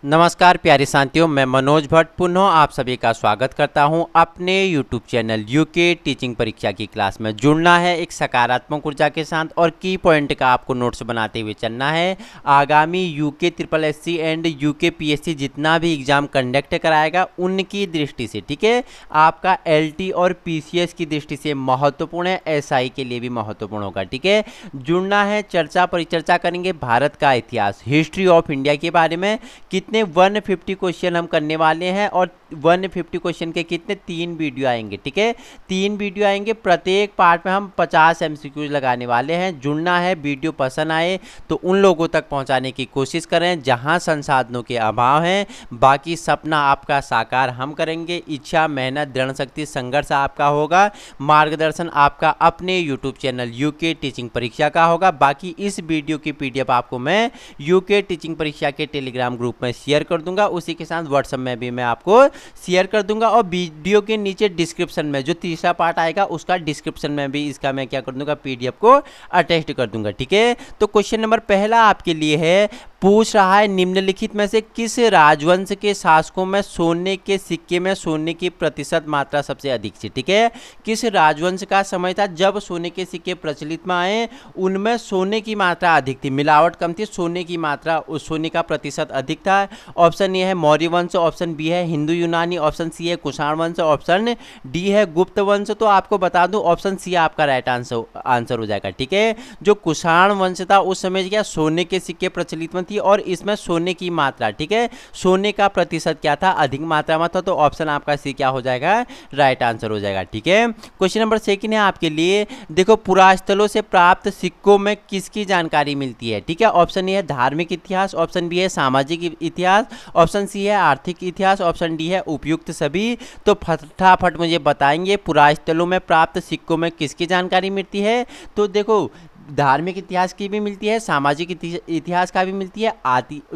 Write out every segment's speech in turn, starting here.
नमस्कार प्यारे साथियों, मैं मनोज भट्ट पुनः आप सभी का स्वागत करता हूं अपने YouTube चैनल यूके टीचिंग परीक्षा की क्लास में। जुड़ना है एक सकारात्मक ऊर्जा के साथ और की पॉइंट का आपको नोट्स बनाते हुए चलना है। आगामी UK triple SC and UK PSC जितना भी एग्जाम कंडक्ट कराएगा उनकी दृष्टि से, ठीक है, आपका एलटी और पीसीएस की दृष्टि से महत्वपूर्ण है, एसआई के लिए भी महत्वपूर्ण होगा, ठीक है। जुड़ना है, चर्चा परिचर्चा करेंगे भारत का इतिहास, हिस्ट्री ऑफ इंडिया के बारे में। कितने 150 क्वेश्चन हम करने वाले हैं और 150 क्वेश्चन के कितने 3 वीडियो आएंगे, ठीक है, 3 वीडियो आएंगे। प्रत्येक पार्ट में हम 50 एमसीक्यूज लगाने वाले हैं। जुड़ना है, वीडियो पसंद आए तो उन लोगों तक पहुंचाने की कोशिश करें जहां संसाधनों के अभाव हैं। बाकी सपना आपका साकार हम करेंगे। इच्छा, मेहनत, दृढ़ शक्ति, संघर्ष आपका होगा। मार्गदर्शन आपका अपने यूट्यूब चैनल यूके टीचिंग परीक्षा का होगा। बाकी इस वीडियो की पीडीएफ आपको मैं यूके टीचिंग परीक्षा के टेलीग्राम ग्रुप में शेयर कर दूंगा, उसी के साथ व्हाट्सएप में भी मैं आपको शेयर कर दूंगा। और वीडियो के नीचे डिस्क्रिप्शन में जो तीसरा पार्ट आएगा उसका डिस्क्रिप्शन में भी इसका मैं क्या कर दूंगा, पीडीएफ को अटैच कर दूंगा, ठीक है। तो क्वेश्चन नंबर पहला आपके लिए है, पूछ रहा है निम्नलिखित में से किस राजवंश के शासकों में सोने के सिक्के में सोने की प्रतिशत मात्रा सबसे अधिक थी, ठीक है। किस राजवंश का समय था जब सोने के सिक्के प्रचलित में आए, उनमें सोने की मात्रा अधिक थी, मिलावट कम थी, सोने की मात्रा, सोने का प्रतिशत अधिक था। ऑप्शन ए है मौर्य वंश, ऑप्शन बी है हिंदू यूनानी, ऑप्शन सी है कुषाण वंश, ऑप्शन डी है गुप्त वंश। तो आपको बता दूं ऑप्शन सी आपका राइट आंसर हो जाएगा, ठीक है। जो कुषाण वंश था उस समय क्या सोने के सिक्के प्रचलित में थी और इसमें सोने की मात्रा, ठीक है, सोने का प्रतिशत क्या था, अधिक मात्रा में था। तो ऑप्शन आपका सी क्या हो जाएगा, राइट आंसर हो जाएगा, ठीक है। क्वेश्चन नंबर सेकंड है आपके लिए, देखो पुरास्थलों से प्राप्त सिक्कों में किसकी जानकारी मिलती है, ठीक है। ऑप्शन ए है धार्मिक इतिहास, ऑप्शन बी है सामाजिक इतिहास, ऑप्शन सी है आर्थिक इतिहास, ऑप्शन डी है उपयुक्त सभी। तो फटाफट मुझे बताएंगे पुरास्थलों में प्राप्त सिक्कों में किसकी जानकारी मिलती है। तो देखो धार्मिक इतिहास की भी मिलती है, सामाजिक इतिहास का भी मिलती है,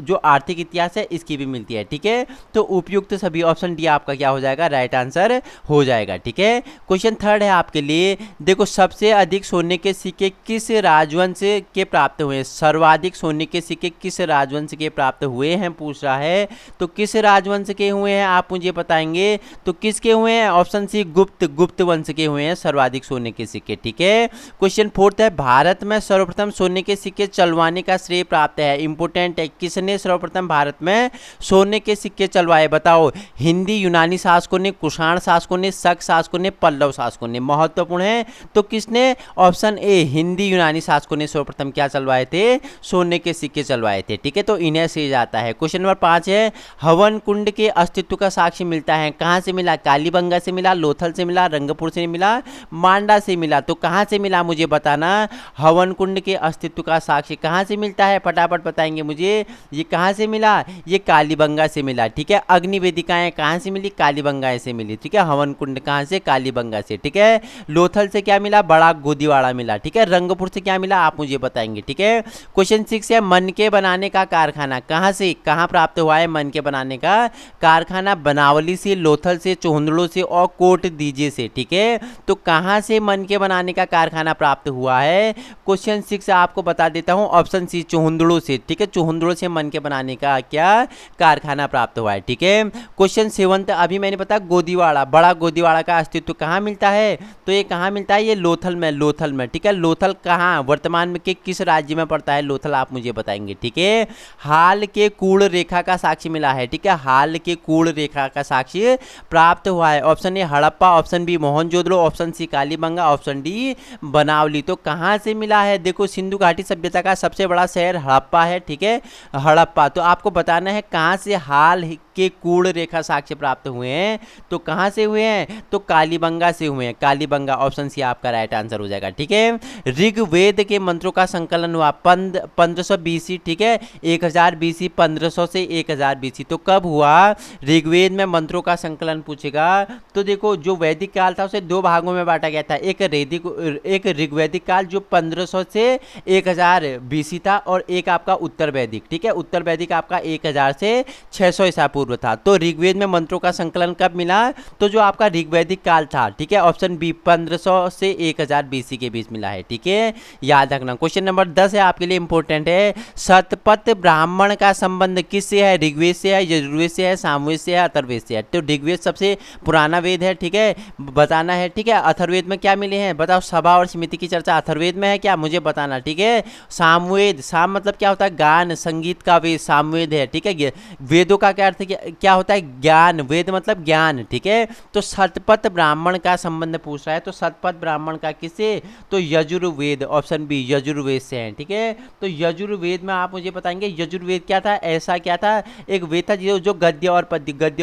जो आर्थिक इतिहास है इसकी भी मिलती है, ठीक है। तो उपयुक्त सभी, ऑप्शन डी आपका क्या हो जाएगा, राइट आंसर हो जाएगा, ठीक है। क्वेश्चन थर्ड है आपके लिए, देखो सबसे अधिक सोने के सिक्के किस राजवंश के प्राप्त हुए हैं, सर्वाधिक सोने के सिक्के किस राजवंश के प्राप्त हुए हैं पूछ रहा है। तो किस राजवंश के हुए हैं आप मुझे बताएंगे, तो किसके हुए हैं, ऑप्शन सी गुप्त वंश के हुए हैं सर्वाधिक सोने के सिक्के, ठीक है। क्वेश्चन फोर्थ है, भारत में सर्वप्रथम सोने के सिक्के चलवाने का श्रेय प्राप्त है, इंपोर्टेंट है, किसने सर्वप्रथम भारत में सोने के सिक्के चलवाए बताओ। हिंदी यूनानी शासकों ने, कुषाण शासकों ने, शक शासकों ने, पल्लव शासकों ने, महत्वपूर्ण है। तो किसने, ऑप्शन ए हिंदी यूनानी शासकों ने सर्वप्रथम क्या चलवाए थे, सोने के सिक्के चलवाए थे, ठीक है। तो इन्हें से जाता है। क्वेश्चन नंबर 5 है, हवन कुंड के अस्तित्व का साक्ष्य मिलता है, कहां से मिला, कालीबंगा से मिला, लोथल से मिला, रंगपुर से मिला, मांडा से मिला। तो कहां से मिला मुझे बताना, हवन कुंड के अस्तित्व का साक्ष्य कहां से मिलता है, फटाफट बताएंगे मुझे, ये कहां से मिला, ये कालीबंगा से मिला, ठीक है। अग्नि वेदिकाएं कहां से मिली, कालीबंगा से मिली, ठीक है। हवन कुंड कहां से, कालीबंगा से, ठीक है। लोथल से क्या मिला, बड़ा गोदीवाड़ा मिला, ठीक है। रंगपुर से क्या मिला आप मुझे बताएंगे, ठीक है। क्वेश्चन 6 है, मन के बनाने का कारखाना कहां से कहां प्राप्त हुआ है, मन के बनाने का कारखाना बनावली से, लोथल से, चोहंदड़ो से और कोट दीजे से, ठीक है। तो कहां से मन के बनाने का कारखाना प्राप्त हुआ है, क्वेश्चन 6 आपको बता देता हूं, ऑप्शन सी चोहंदड़ो से, ठीक है। चोहंदड़ो से मन के बनाने का क्या कारखाना प्राप्त हुआ है, ठीक है। क्वेश्चन 7 अभी मैंने बताया गोदीवाड़ा, बड़ा गोदीवाड़ा का अस्तित्व कहां मिलता है, तो ये कहां मिलता है, ये लोथल में, ठीक है। लोथल कहां वर्तमान में के किस राज्य में पड़ता है लोथल, आप मुझे बताएंगे, ठीक है। हाल के कूड़ रेखा का साक्ष्य मिला है, ठीक है, हाल के कूड़ रेखा का साक्ष्य प्राप्त हुआ है, option A Harappa, option B Mohenjodaro, option C Kalibangan, option D Banawali. तो कहां से मिला है, देखो सिंधु घाटी सभ्यता का सबसे बड़ा शहर हड़प्पा है, ठीक है, हड़प्पा। तो आपको बताना है कहां से हाल के कूड़ रेखा साक्ष्य प्राप्त हुए हैं, तो कहां से हुए हैं, तो कालीबंगा से हुए हैं, कालीबंगा, ऑप्शन सी आपका राइट आंसर हो जाएगा, ठीक है। ऋग्वेद के मंत्रों का संकलन हुआ 1500 बीसी, ठीक है, 1000 बीसी, 1500 से 1000 बीसी। तो कब हुआ, ऋग्वेद में मंत्रों का संकलन पूछेगा तो देखो जो वैदिक काल था उसे 2 भागों में बांटा गया था, एक ऋग्वैदिक काल जो 1500 से 1000 बीसी था और एक आपका उत्तर वैदिक, ठीक है। उत्तर वैदिक आपका 1000 से 600 ईसा पूर्व पूर्व था। तो ऋग्वेद में मंत्रों का संकलन कब मिला? तो जो आपका ऋग्वैदिक काल था, ठीक है, ऑप्शन बी 1500 से 1000 BC के बीच मिला है, ठीक है, याद रखना। क्वेश्चन नंबर 10 है आपके लिए इंपॉर्टेंट है, शतपथ ब्राह्मण का संबंध किससे है? ऋग्वेद से है, यजुर्वेद से है, सामवेद से है, अथर्ववेद से है? तो ऋग्वेद सबसे पुराना वेद है, ठीक है, बताना है, ठीक है। अथर्ववेद में क्या मिले हैं बताओ? सभा और समिति की चर्चा अथर्ववेद में है क्या? मुझे बताना, ठीक है। सामवेद, साम मतलब क्या होता है? गान, संगीत का वेद सामवेद है, ठीक है। वेदों का क्या अर्थ क्या होता है? ज्ञान, वेद मतलब ज्ञान, ठीक है। तो शतपथ ब्राह्मण का संबंध पूछ रहा है, तो शतपथ ब्राह्मण का किससे? तो यजुर्वेद, ऑप्शन बी यजुर्वेद से है, ठीक है। तो यजुर्वेद में आप मुझे बताएंगे यजुर्वेद क्या था? ऐसा क्या था? एक वेद था जो गद्य और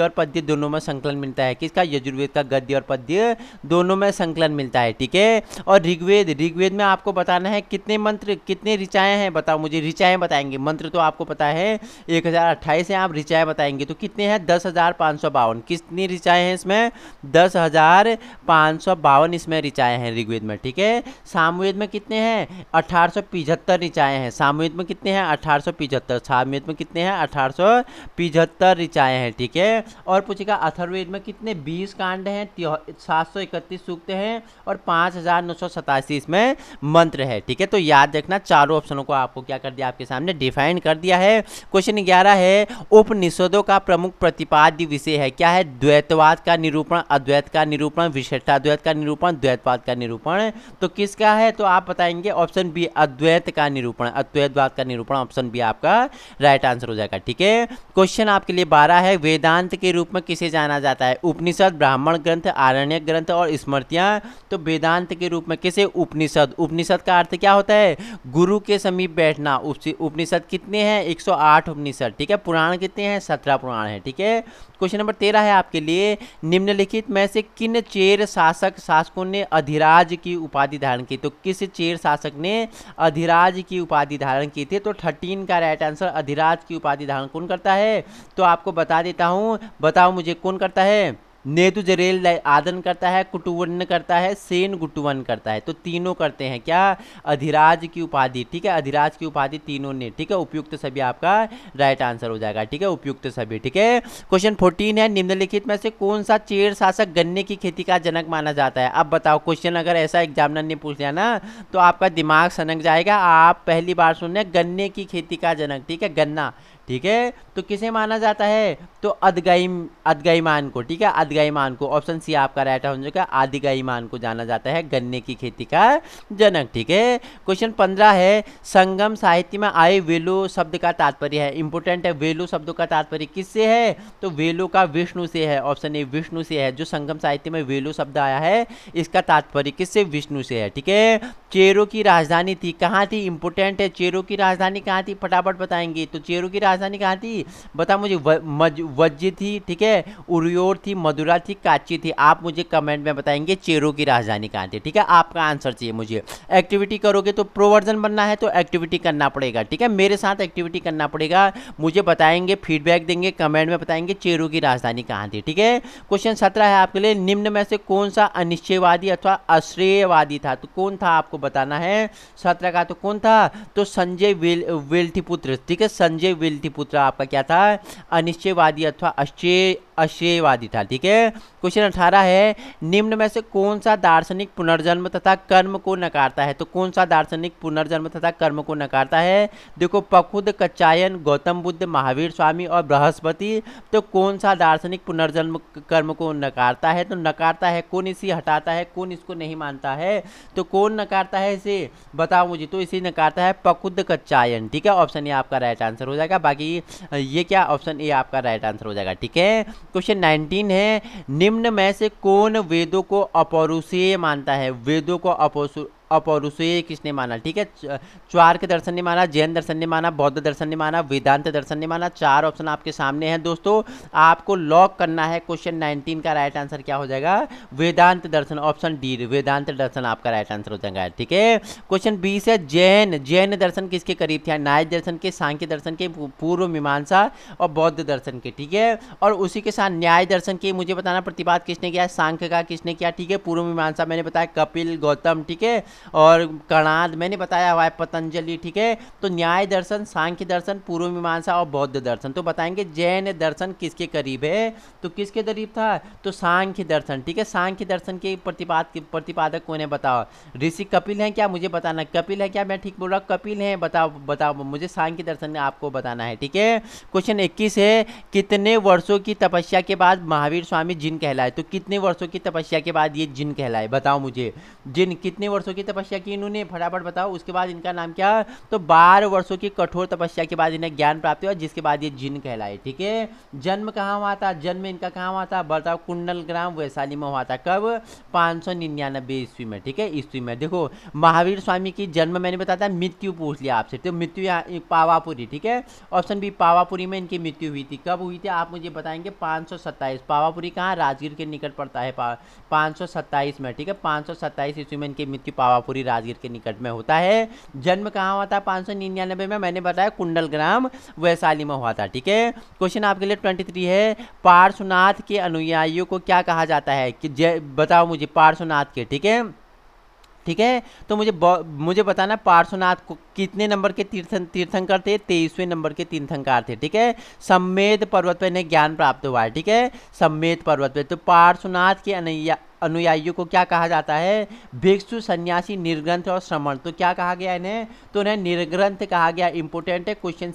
पद्य दोनों में संकलन मिलता है। किसका? यजुर्वेद का गद्य और पद्य दोनों में संकलन मिलता है, ठीक है। और ऋग्वेद में आपको बताना है कितने मंत्र, कितने ऋचाएं हैं बताओ मुझे। ऋचाएं बताएंगे, मंत्र तो आपको पता है 1028 है, आप ऋचाएं बताएंगे तो कितने हैं? 10,552। कितनी ऋचाएं हैं इसमें? 10,552 इसमें ऋचाएं हैं ऋग्वेद में, ठीक है। सामवेद में कितने हैं? 1875 ऋचाएं हैं। सामवेद में कितने हैं? 1875। सामवेद में कितने हैं? 1875 ऋचाएं हैं, ठीक है। और पूछेगा अथर्ववेद में कितने? 20 कांड हैं, 731 सूक्त हैं और 5987 इसमें मंत्र है, ठीक है। तो याद रखना, चारों ऑप्शनों को आपको क्या कर दिया? आपके सामने डिफाइन कर दिया है। क्वेश्चन 11 है, उपनिषदों का प्रमुख प्रतिपाद्य विषय है, क्या है? द्वैतवाद का निरूपण, अद्वैत का निरूपण, विशिष्टाद्वैत का निरूपण, द्वैतवाद का निरूपण। तो किसका है? तो आप बताएंगे ऑप्शन बी अद्वैत का निरूपण, अद्वैतवाद का निरूपण, ऑप्शन बी आपका राइट आंसर हो जाएगा, ठीक है। क्वेश्चन आपके लिए 12 है, वेदांत के रूप में किसे जाना जाता है? उपनिषद, ब्राह्मण ग्रंथ, आरण्यक ग्रंथ और स्मृतियां। तो वेदांत के रूप में किसे? उपनिषद। उपनिषद का अर्थ क्या होता है? गुरु के समीप बैठना। उपनिषद कितने हैं? 108 उपनिषद, ठीक है। पुराण कितने हैं? 17 पुराण है, ठीक है। क्वेश्चन नंबर 13 है आपके लिए, निम्नलिखित में से किन चेर शासकों ने अधिराज की उपाधि धारण की? तो किस चेर शासक ने अधिराज की उपाधि धारण की थी? तो 13 का राइट आंसर, अधिराज की उपाधि धारण कौन करता है? तो आपको बता देता हूं, बताओ मुझे कौन करता है? नेदुजरेल आदन करता है, कुटुवन करता है, सेन गुटुवन करता है। तो तीनों करते हैं क्या? अधिराज की उपाधि, ठीक है, अधिराज की उपाधि तीनों ने, ठीक है। उपयुक्त सभी आपका राइट आंसर हो जाएगा, ठीक है, उपयुक्त सभी, ठीक है। क्वेश्चन 14 है, निम्नलिखित में से कौन सा चेर शासक गन्ने की खेती का जनक माना जाता है? अब बताओ, क्वेश्चन अगर ऐसा एग्जामिनर ने पूछ लिया ना तो आपका दिमाग सनक जाएगा। आप पहली बार सुन रहे गन्ने की खेती का जनक, ठीक है, गन्ना, ठीक है। तो किसे माना जाता है? तो अदगाईमान को, ठीक है, अदगाईमान को, ऑप्शन सी आपका राइट हो जाएगा। आदिगाईमान को जाना जाता है गन्ने की खेती का जनक, ठीक है। क्वेश्चन 15 है, संगम साहित्य में आए वेलो शब्द का तात्पर्य है, इंपोर्टेंट है। वेलो शब्दों का तात्पर्य किससे है? तो वेलो का विष्णु से है, ऑप्शन ए विष्णु से है। जो संगम साहित्य में वेलो शब्द आया है इसका तात्पर्य किससे? विष्णु से है, ठीक है। चेरो की राजधानी थी, कहाँ थी? इंपोर्टेंट है, चेरो की राजधानी कहाँ थी? फटाफट बताएंगे। तो चेरो की राजधानी कहाँ थी? बता मुझे। वज्ज थी, ठीक है, उरियोर थी, मदुरा थी, काची थी। आप मुझे कमेंट में बताएंगे चेरो की राजधानी कहाँ थी, ठीक है। आपका आंसर चाहिए मुझे। एक्टिविटी करोगे तो प्रोवर्जन बनना है तो एक्टिविटी करना पड़ेगा, ठीक है, मेरे साथ एक्टिविटी करना पड़ेगा। मुझे बताएंगे, फीडबैक देंगे, कमेंट में बताएंगे चेरो की राजधानी कहाँ थी, ठीक है। क्वेश्चन 17 है आपके लिए, निम्न में से कौन सा अनिश्चयवादी अथवा अश्रेयवादी था? तो कौन था आपको बताना है। 17 का तो कौन था? तो संजय वेल्थिपुत्र, ठीक है, संजय वेल्थिपुत्र आपका क्या था? अनिश्चयवादी अथवा अश्रेयवादी था, ठीक है। क्वेश्चन 18 है, निम्न में से कौन सा दार्शनिक पुनर्जन्म तथा कर्म को नकारता है? तो कौन सा दार्शनिक पुनर्जन्म तथा कर्म को नकारता है? देखो, पकुद, कच्चायन, गौतम बुद्ध, महावीर स्वामी और बृहस्पति। तो कौन सा दार्शनिक पुनर्जन्म कर्म को नकारता है? तो नकारता है कौन, इसे हटाता है कौन, इसको नहीं मानता है? तो कौन नकारता है इसे, बताओ मुझे। तो इसे नकारता है पकुद, कच्चायन, ठीक है, ऑप्शन ए आपका राइट आंसर हो जाएगा। बाकी ये क्या, ऑप्शन ए आपका राइट आंसर हो जाएगा, ठीक है। क्वेश्चन 19 है, निम्न में से कौन वेदों को अपौरुषेय मानता है? वेदों को अपौरुषेय किसने माना, ठीक है। चार्वाक दर्शन ने माना, जैन दर्शन ने माना, बौद्ध दर्शन ने माना, वेदांत दर्शन ने माना। 4 ऑप्शन आपके सामने हैं दोस्तों, आपको लॉक करना है। क्वेश्चन 19 का राइट आंसर क्या हो जाएगा? वेदांत दर्शन, ऑप्शन डी, वेदांत दर्शन आपका राइट आंसर हो जाएगा, ठीक है। क्वेश्चन 20 है, जैन दर्शन किसके करीब थे? न्याय दर्शन के, सांख्य दर्शन के, पूर्व मीमांसा और बौद्ध दर्शन के, ठीक है। और उसी के साथ न्याय दर्शन के मुझे बताना प्रतिपाद किसने किया, सांख्य का किसने किया, ठीक है। पूर्व मीमांसा मैंने बताया कपिल, गौतम, ठीक है। और कणाद मैंने बताया हुआ है, पतंजलि, ठीक है। तो न्याय दर्शन, सांख्य दर्शन, पूर्व मीमांसा और बौद्ध दर्शन। तो बताएंगे जैन दर्शन किसके करीब है, तो किसके करीब था, तो सांख्य दर्शन, ठीक है। सांख्य दर्शन के प्रतिपादक कौन है बताओ, ऋषि कपिल हैं क्या, मुझे बताना कपिल है क्या, मैं ठीक बोल रहा हूँ, कपिल हैं, बताओ बताओ मुझे, सांख्य दर्शन आपको बताना है, ठीक है। क्वेश्चन 21 है, कितने वर्षों की तपस्या के बाद महावीर स्वामी जिन कहलाए, तो कितने वर्षों की तपस्या के बाद ये जिन कहलाए, बताओ मुझे, जिन कितने वर्षों की तपस्या की इन्होंने, फटाफट बताओ। उसके बाद इनका नाम क्या, तो 12 वर्षों की कठोर तपस्या के बाद इन्हें ज्ञान प्राप्त हुआ, जिसके बाद ये जिन कहलाए, ठीक है। जन्म कहाँ हुआ था, जन्म इनका कहाँ हुआ था, बताओ, कुंडल ग्राम वैशाली में हुआ था, कब, 599 ईस्वी में, ठीक है, ईस्वी में। देखो महावीर स्वामी की जन्म मैंने बताया था, मृत्यु पूछ लिया आपसे, तो मृत्यु यहाँ पावापुरी, ठीक है, ऑप्शन बी पावापुरी में इनकी मृत्यु हुई थी, कब हुई थी आप मुझे बताएंगे, 527, पावापुरी कहाँ, राजगीर के निकट पड़ता है, 527 में, ठीक है, 527 ईस्वी में इनकी मृत्यु पावापुरी राजगीर के निकट में होता है। जन्म कहाँ हुआ था, 599 में, मैंने बताया कुंडल ग्राम वैशाली में हुआ था, ठीक है। क्वेश्चन आपके लिए 23 है, पार्श्वनाथ के अनुयायियों को क्या कहा जाता है, कि बताओ मुझे पार्श्वनाथ के, ठीक है, ठीक है। तो मुझे बताना पार्श्वनाथ को कितने नंबर के तीर्थंकर थे, 23वें नंबर के तीर्थंकर थे, ठीक है। सम्मेद पर्वत पर इन्हें ज्ञान प्राप्त हुआ है, ठीक है, सम्मेद पर्वत पे। तो पार्श्वनाथ के अनुयायियों को क्या कहा जाता है, भिक्षु, सन्यासी, निर्ग्रंथ और श्रमण। तो क्या कहा गया इन्हें, तो इन्हें निर्ग्रंथ कहा गया, इंपोर्टेंट है क्वेश्चन।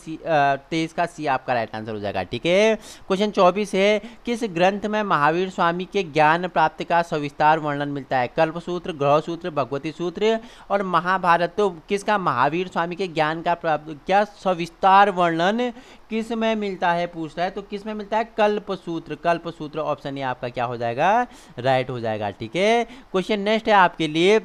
23 का सी आपका राइट आंसर हो जाएगा, ठीक है। क्वेश्चन 24 है, किस ग्रंथ में महावीर स्वामी के ज्ञान प्राप्ति का सविस्तार वर्णन मिलता है, कल्पसूत्र, ग्रहसूत्र, भगवती सूत्र और महाभारत। तो किसका, महावीर स्वामी के ज्ञान का प्राप्त क्या सविस्तार वर्णन किस में मिलता है पूछ रहा है, तो किस में मिलता है, कल्पसूत्र, कल्पसूत्र ऑप्शन ये आपका क्या हो जाएगा, राइट हो जाएगा, ठीक है। क्वेश्चन नेक्स्ट है आपके लिए,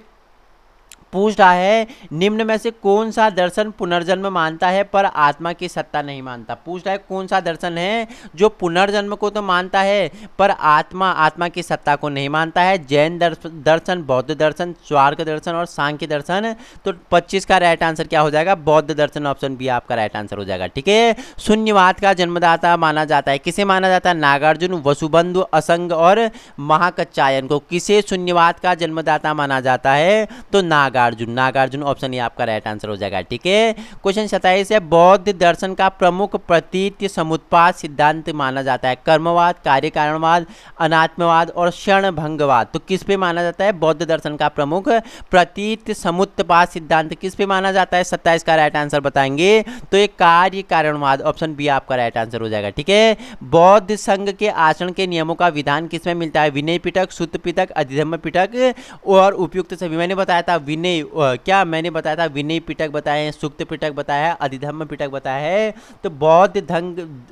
पूछ रहा है निम्न में से कौन सा दर्शन पुनर्जन्म मानता है पर आत्मा की सत्ता नहीं मानता। पूछ रहा है कौन सा दर्शन है जो पुनर्जन्म को तो मानता है पर आत्मा की सत्ता को नहीं मानता है। जैन दर्शन, बौद्ध दर्शन, स्वार्ग दर्शन और सांख्य दर्शन। तो 25 का राइट आंसर क्या हो जाएगा, बौद्ध दर्शन, ऑप्शन बी आपका राइट आंसर हो जाएगा, ठीक है। शून्यवाद का जन्मदाता माना जाता है, किसे माना जाता है, नागार्जुन, वसुबंधु, असंग और महाकच्चायन को किसे शून्यवाद का जन्मदाता माना जाता है, तो नागार्जुन ऑप्शन ये आपका राइट आंसर हो जाएगा, ठीक है। क्वेश्चन 27 है, बौद्ध दर्शन का प्रमुख प्रतीत समुत्पाद सिद्धांत माना जाता है, कर्मवाद, कार्य कारणवाद, अनात्मवाद और क्षणभंगवाद। तो किस पे माना जाता है, बौद्ध दर्शन का प्रमुख प्रतीत समुत्पाद सिद्धांत किस पे माना जाता है, 27 का राइट आंसर बताएंगे तो ये कार्य कारणवाद, ऑप्शन बी आपका राइट आंसर हो जाएगा, ठीक है। बौद्ध संघ के आचरण के नियमों का विधान किसमें मिलता है, विनय पिटक, सुत्त पिटक, अधिधम्म पिटक और उपयुक्त सभी। मैंने बताया था विनय क्या मैंने बताया था, विनय पिटक बताए हैं, सुक्त पिटक बताया है, अधिधम्म पिटक बताया है। तो बौद्ध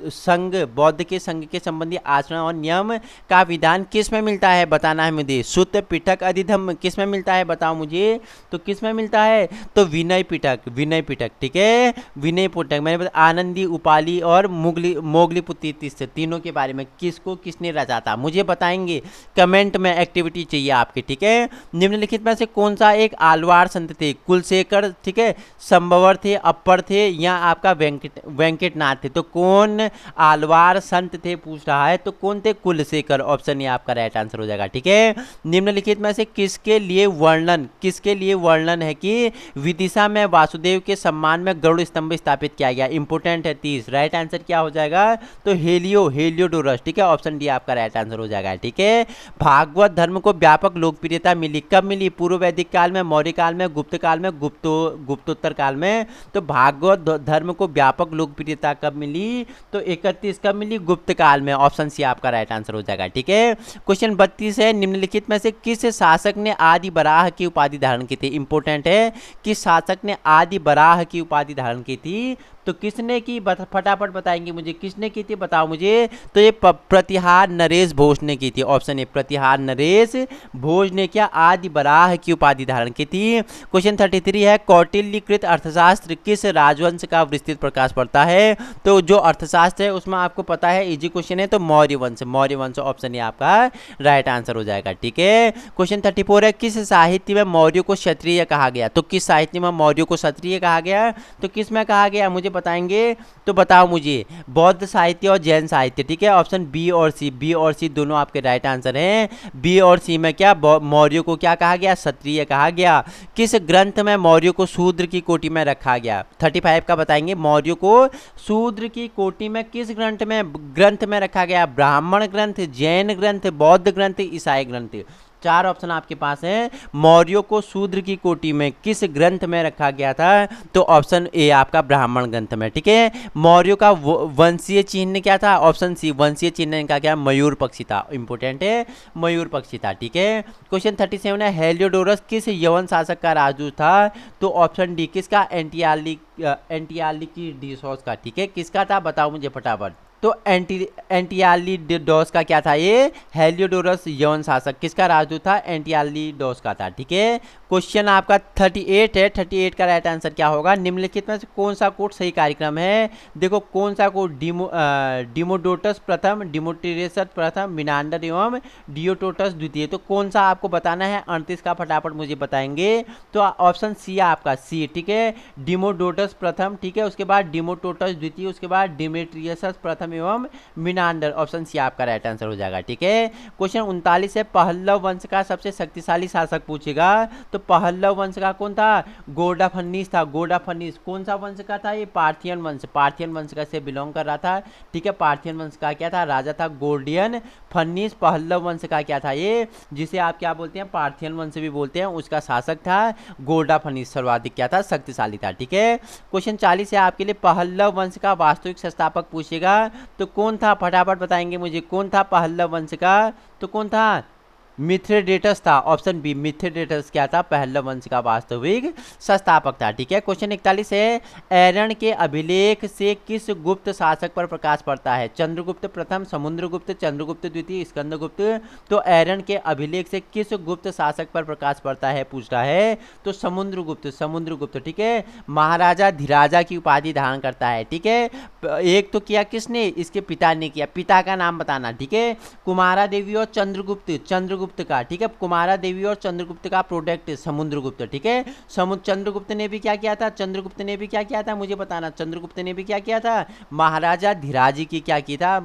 संघ, बौद्ध के संघ के संबंधी आचरण और नियम का विधान किस में मिलता है बताना है मुझे, सुत्त पिटक अधिधम्म किस में मिलता है बताओ मुझे, तो किस में मिलता है, तो विनय पिटक, विनय पिटक, ठीक है, विनय पिटक। मैंने बताया आनंदी, उपाली और मोगलीपुत्री तीनों के बारे में किसको किसने रचा था मुझे बताएंगे, कमेंट में एक्टिविटी चाहिए आपके, ठीक है। निम्नलिखित में से कौन सा एक आलवार संत थे, कुलशेखर, ठीक है, संभवर थे, अप्पर थे या आपका वेंकटनाथ थे। तो कौन आलवार संत थे पूछ रहा है, तो कौन थे, कुलशेखर, ऑप्शन ये आपका राइट आंसर हो जाएगा, ठीक है। निम्नलिखित में से किसके लिए वर्णन है कि विदिशा में वासुदेव के सम्मान में गरुड़ स्तंभ स्थापित किया गया, इंपोर्टेंट है 30, राइट आंसर क्या हो जाएगा, तो हेलियोडोरस, ठीक है, ऑप्शन डी आपका राइट आंसर हो जाएगा, ठीक है। भागवत धर्म को व्यापक लोकप्रियता मिली, कब मिली, पूर्व वैदिक काल में, मौर्य काल में, गुप्त काल में, गुप्तोत्तर काल में। तो भागवत धर्म को व्यापक लोकप्रियता कब मिली, तो 31 कब मिली, गुप्त काल में, ऑप्शन सी आपका राइट आंसर हो जाएगा, ठीक है। क्वेश्चन 32 है, निम्नलिखित में से किस शासक ने आदि बराह की उपाधि धारण की थी, इंपोर्टेंट है, किस शासक ने आदि बराह की उपाधि धारण की थी, तो किसने की, फटाफट बताएंगे मुझे, किसने की थी बताओ मुझे, तो ये प्रतिहार नरेश भोज ने की थी, ऑप्शन ए प्रतिहार नरेश भोज ने क्या आदि बराह की उपाधि धारण की थी। क्वेश्चन 33 है, कौटिल्यकृत अर्थशास्त्र किस राजवंश का विस्तृत प्रकाश पड़ता है, तो जो अर्थशास्त्र है उसमें आपको पता है, इजी क्वेश्चन है, तो मौर्य वंश, ऑप्शन ए आपका राइट आंसर हो जाएगा, ठीक है। क्वेश्चन 34 है, किस साहित्य में मौर्य को क्षत्रिय कहा गया, तो किस साहित्य में मौर्य को क्षत्रिय कहा गया, तो किस में कहा गया मुझे बताएंगे तो बताओ मुझे, बौद्ध साहित्य और जैन साहित्य, ठीक है। ऑप्शन बी और सी, बी और सी दोनों आपके राइट आंसर हैं। बी और सी में क्या, मौर्यों को क्या कहा गया, क्षत्रिय कहा गया। किस ग्रंथ में मौर्यों को शूद्र की कोटि में रखा गया, 35 का बताएंगे। मौर्यों को शूद्र की कोटि में किस ग्रंथ में रखा गया, ब्राह्मण ग्रंथ, जैन ग्रंथ, बौद्ध ग्रंथ, ईसाई ग्रंथ। चार ऑप्शन आपके पास हैं। मौर्यों को शूद्र की कोटि में किस ग्रंथ में रखा गया था, तो ऑप्शन ए आपका ब्राह्मण ग्रंथ में, ठीक है। मौर्यों का वंशीय चिन्ह क्या था, ऑप्शन सी वंशीय चिन्ह इनका क्या, मयूर पक्षी था। इंपोर्टेंट है, मयूर पक्षी था, ठीक है। क्वेश्चन 37 है, हेलियोडोरस किस यवन शासक का राजदूत था, तो ऑप्शन डी किसका, एंटियालिकीडियोस का, ठीक है। किसका था बताओ मुझे फटाफट। तो एंटियालिडोस का क्या था, ये हेलियोडोरस यवन शासक किसका राजदूत था, एंटियालिडोस का था, ठीक है। क्वेश्चन आपका 38 है। 38 का राइट आंसर क्या होगा, निम्नलिखित में से कौन सा कोट सही कार्यक्रम है। देखो कौन सा कोट, डिमोडोटस प्रथम, डिमोटिरेसस प्रथम, मिनांडर एवं डियोटोटस द्वितीय, तो कौन सा आपको बताना है। 38 का फटाफट मुझे बताएंगे, तो ऑप्शन सी आपका सी, ठीक है। डिमोडोटस प्रथम, ठीक है, उसके बाद डिमोटोटस द्वितीय, उसके बाद डिमेट्रियसस प्रथम एवं मिनांडर, ऑप्शन सी आपका राइट आंसर हो जाएगा, ठीक है। क्वेश्चन 39 है, पहल्लव वंश का सबसे शक्तिशाली शासक पूछेगा, तो पहल्लव वंश का कौन था, गोडाफन्नीस था। गोडाफन्नीस कौन सा वंश का था, ये पार्थियन वंश, पार्थियन वंश का से बिलोंग कर रहा था, ठीक है। पार्थियन वंश का क्या था, राजा था गोल्डियन फन्नीस। पहल्लव वंश का क्या था, ये जिसे आप क्या बोलते हैं, पार्थियन वंश भी बोलते हैं, उसका शासक था गोडाफन्नीस, सर्वाधिक क्या था, शक्तिशाली था, ठीक है। क्वेश्चन 40 है आपके लिए, पहल्लव वंश का वास्तविक संस्थापक पूछेगा, तो कौन था, फटाफट बताएंगे मुझे, कौन था पहल्लव वंश का, तो कौन था, मिथ्रेडेटस था। ऑप्शन बी मिथ्रेडेटस क्या था, पहल्लव वंश का वास्तविक संस्थापक था, ठीक है। क्वेश्चन 41 है, एरन के अभिलेख से किस गुप्त शासक पर प्रकाश पड़ता है, चंद्रगुप्त प्रथम, समुद्रगुप्त, चंद्रगुप्त द्वितीय, स्कंदगुप्त, तो एरन के अभिलेख से किस गुप्त शासक पर प्रकाश पड़ता है पूछ रहा है, तो समुद्रगुप्त, समुद्रगुप्त, ठीक है। महाराजा धीराजा की उपाधि धारण करता है, ठीक है। एक तो किया किसने, इसके पिता ने किया, पिता का नाम बताना, ठीक है। कुमारा देवी और चंद्रगुप्त, चंद्रगुप्त का, ठीक है। कुमारा देवी और चंद्रगुप्त का प्रोडक्ट समुद्रगुप्त, ठीक है। चंद्रगुप्त ने भी क्या किया था, चंद्रगुप्त ने भी क्या किया था मुझे बताना, चंद्रगुप्त ने भी क्या किया था, महाराजा धीराज की क्या की था,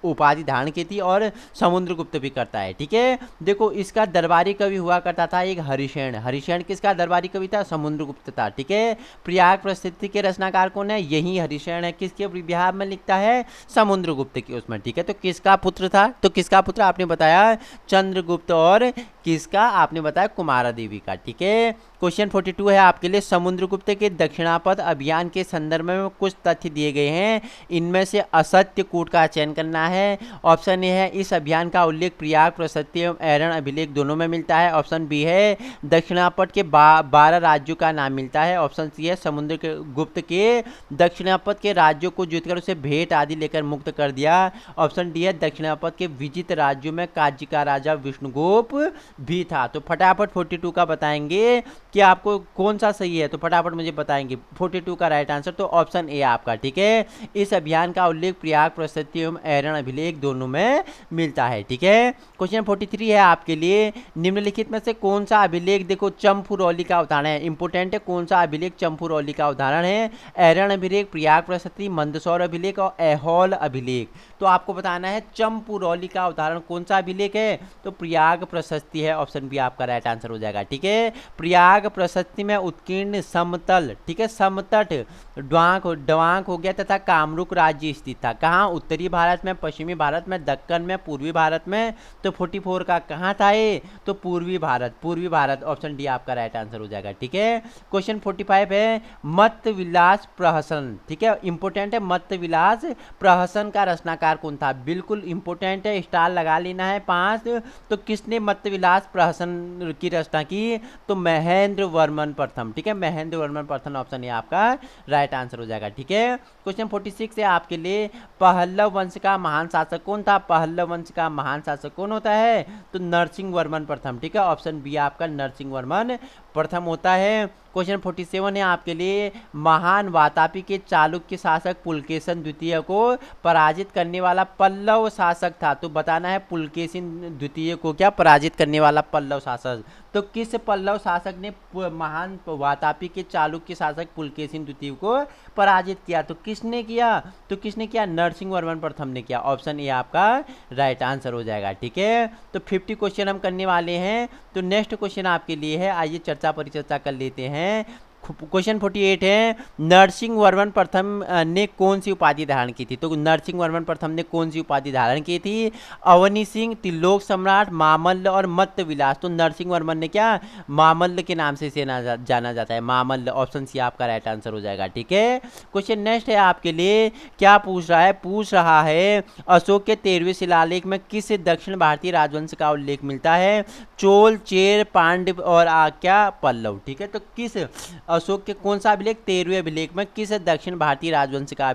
उपाधि धारण की थी, और समुद्रगुप्त भी करता है, ठीक है। देखो इसका दरबारी कवि हुआ करता था एक हरिशेन, हरिशेन किसका दरबारी कवि था, समुद्रगुप्त था, ठीक है। प्रयाग प्रसिद्धि के रचनाकार कौन है, यही हरिशेन है, किसके बिहार में लिखता है, समुद्रगुप्त के उसमें, ठीक है। तो किसका पुत्र था, तो किसका पुत्र आपने बताया, चंद्रगुप्त, और किसका आपने बताया, कुमारा देवी का, ठीक है। क्वेश्चन 42 है आपके लिए, समुद्रगुप्त के दक्षिणापथ अभियान के संदर्भ में कुछ तथ्य दिए गए हैं, इनमें से असत्य कूट का चयन करना है। ऑप्शन ए है, इस अभियान का उल्लेख प्रयाग प्रशस्ति एवं एरन अभिलेख दोनों में मिलता है। ऑप्शन बी है, दक्षिणापथ के 12 राज्यों का नाम मिलता है। ऑप्शन सी है, समुद्रगुप्त के दक्षिणापथ के राज्यों को जीतकर उसे भेंट आदि लेकर मुक्त कर दिया। ऑप्शन डी है, दक्षिणापथ के विजित राज्यों में काजी का राजा विष्णुगुप्त भी था। तो फटाफट 42 का बताएंगे कि आपको कौन सा सही है, तो फटाफट मुझे बताएंगे 42 का राइट आंसर, तो ऑप्शन ए आपका, ठीक है। इस अभियान का उल्लेख प्रयाग प्रशस्ति एवं एरन अभिलेख दोनों में मिलता है, ठीक है। क्वेश्चन 43 है आपके लिए, निम्नलिखित में से कौन सा अभिलेख, देखो चंपुरौली का उदाहरण है, इंपोर्टेंट है, कौन सा अभिलेख चंपुरौली का उदाहरण है, एरन अभिलेख, प्रयाग प्रशस्ति, मंदसौर अभिलेख और ऐहोल अभिलेख। तो आपको बताना है चंपुरौली का उदाहरण कौन सा अभिलेख है, तो प्रयाग प्रशस्ति है, ऑप्शन बी आपका राइट आंसर हो जाएगा, ठीक है। प्रयाग प्रशस्ति में उत्कीर्ण समतल, ठीक है, समतट डवांक हो गया तथा कामरूप राज्य स्थित था, कहाँ, उत्तरी भारत में, पश्चिमी भारत में, दक्कन में, पूर्वी भारत में, तो 44 का कहाँ था ये, तो पूर्वी भारत, पूर्वी भारत, ऑप्शन डी आपका राइट आंसर हो जाएगा, ठीक है। क्वेश्चन 45 है, मत्त विलास प्रहसन, ठीक है, इंपोर्टेंट है, मत्त विलास प्रहसन का रचनाकार कौन था, बिल्कुल इंपोर्टेंट है, स्टार लगा लेना है 5। तो किसने मत्त विलास प्रहसन की रचना की, तो महेंद्र वर्मन प्रथम, ठीक है, महेंद्र वर्मन प्रथम, ऑप्शन ए आपका राइट आंसर हो जाएगा, ठीक है। क्वेश्चन 46 है आपके लिए, पहल्लव वंश का महान शासक कौन था, पहल्लव वंश का महान शासक कौन होता है, तो नरसिंह वर्मन प्रथम, ठीक है, ऑप्शन बी आपका नरसिंह वर्मन प्रथम होता है। क्वेश्चन 47 है आपके लिए, महान वातापी के चालुक्य शासक पुलकेशन द्वितीय को पराजित करने वाला पल्लव शासक था, तो बताना है पुलकेशिन द्वितीय को क्या पराजित करने वाला पल्लव शासक, तो किस पल्लव शासक ने महान वातापी के चालुक्य शासक पुलकेशिन द्वितीय को पराजित किया? तो किसने किया? नरसिंहवर्मन प्रथम ने किया। ऑप्शन ए आपका राइट आंसर हो जाएगा। ठीक है, तो 50 क्वेश्चन हम करने वाले हैं। तो नेक्स्ट क्वेश्चन आपके लिए है, आइए चर्चा परिचर्चा कर लेते हैं। क्वेश्चन 48 है, नरसिंहवर्मन प्रथम ने कौन सी उपाधि धारण की थी? तो नरसिंहवर्मन प्रथम ने कौन सी उपाधि धारण की थी? अवनी सिंह, त्रिलोक सम्राट, मामल्ल और मत्त विलास। तो नरसिंहवर्मन ने क्या, मामल्ल के नाम से इसे जाना जाता है, मामल्ल। ऑप्शन सी आपका राइट आंसर हो जाएगा। ठीक है, क्वेश्चन नेक्स्ट है आपके लिए, क्या पूछ रहा है अशोक के 13वें शिलालेख में किस दक्षिण भारतीय राजवंश का उल्लेख मिलता है? चोल, चेर, पांड्य और क्या पल्लव। ठीक है, तो किस अशोक के कौन सा अभिलेख, 13वें अभिलेख में किस दक्षिण भारतीय राजवंश का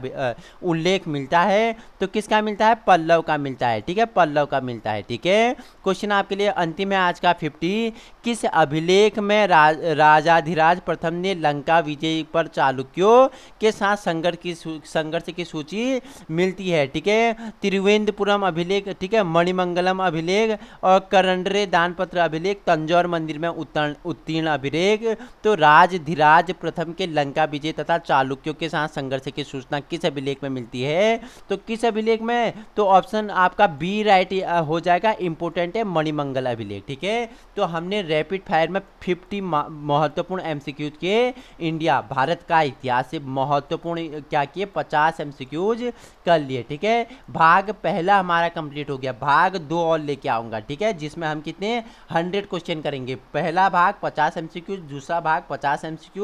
उल्लेख मिलता है? तो किसका मिलता है? पल्लव का मिलता है। ठीक है, पल्लव का मिलता है। ठीक है, क्वेश्चन आपके लिए अंतिम है आज का 50, किस अभिलेख में राजाधिराज प्रथम ने लंका विजय पर चालुक्यों के साथ संघर्ष की सूची मिलती है? ठीक है, त्रिवेंद्रपुरम अभिलेख, ठीक है, मणिमंगलम अभिलेख और करंडरे दानपत्र अभिलेख, तंजौर मंदिर में उत्तीर्ण अभिलेख। तो राजधिराज प्रथम के लंका विजय तथा चालुक्यों के साथ संघर्ष की सूचना किस अभिलेख में मिलती है? तो किस अभिलेख में? तो ऑप्शन आपका बी राइट हो जाएगा, इंपोर्टेंट है, मणिमंगल अभिलेख। ठीक है, तो हमने रैपिड फायर में 50 महत्वपूर्ण एमसीक्यूज के इंडिया भारत का इतिहास से महत्वपूर्ण क्या किए, 50 एमसीक्यूज कर लिए। ठीक है, भाग पहला हमारा कंप्लीट हो गया, भाग 2 और लेके आऊंगा। ठीक है, जिसमें हम कितने 100 क्वेश्चन करेंगे। पहला भाग 50 एमसीक्यूज, दूसरा भाग 50 एमसीक्यूज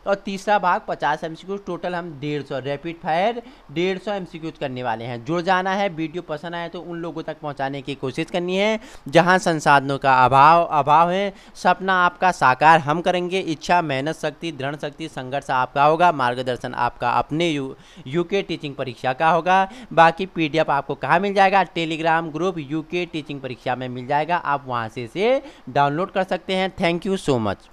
और तीसरा भाग 50 एमसीक्यूज। टोटल हम 150 रैपिड फायर 150 एमसीक्यूज करने वाले हैं। जुड़ जाना है, वीडियो पसंद आए तो उन लोगों तक पहुंचाने की कोशिश करनी है जहां संसाधनों का अभाव है। सपना आपका साकार हम करेंगे, इच्छा, मेहनत शक्ति, दृढ़ शक्ति, संघर्ष आपका होगा, मार्गदर्शन आपका अपने यूके टीचिंग परीक्षा का होगा। बाकी पीडीएफ आपको कहाँ मिल जाएगा? टेलीग्राम ग्रुप यूके टीचिंग परीक्षा में मिल जाएगा, आप वहां से इसे डाउनलोड कर सकते हैं। Thank you so much.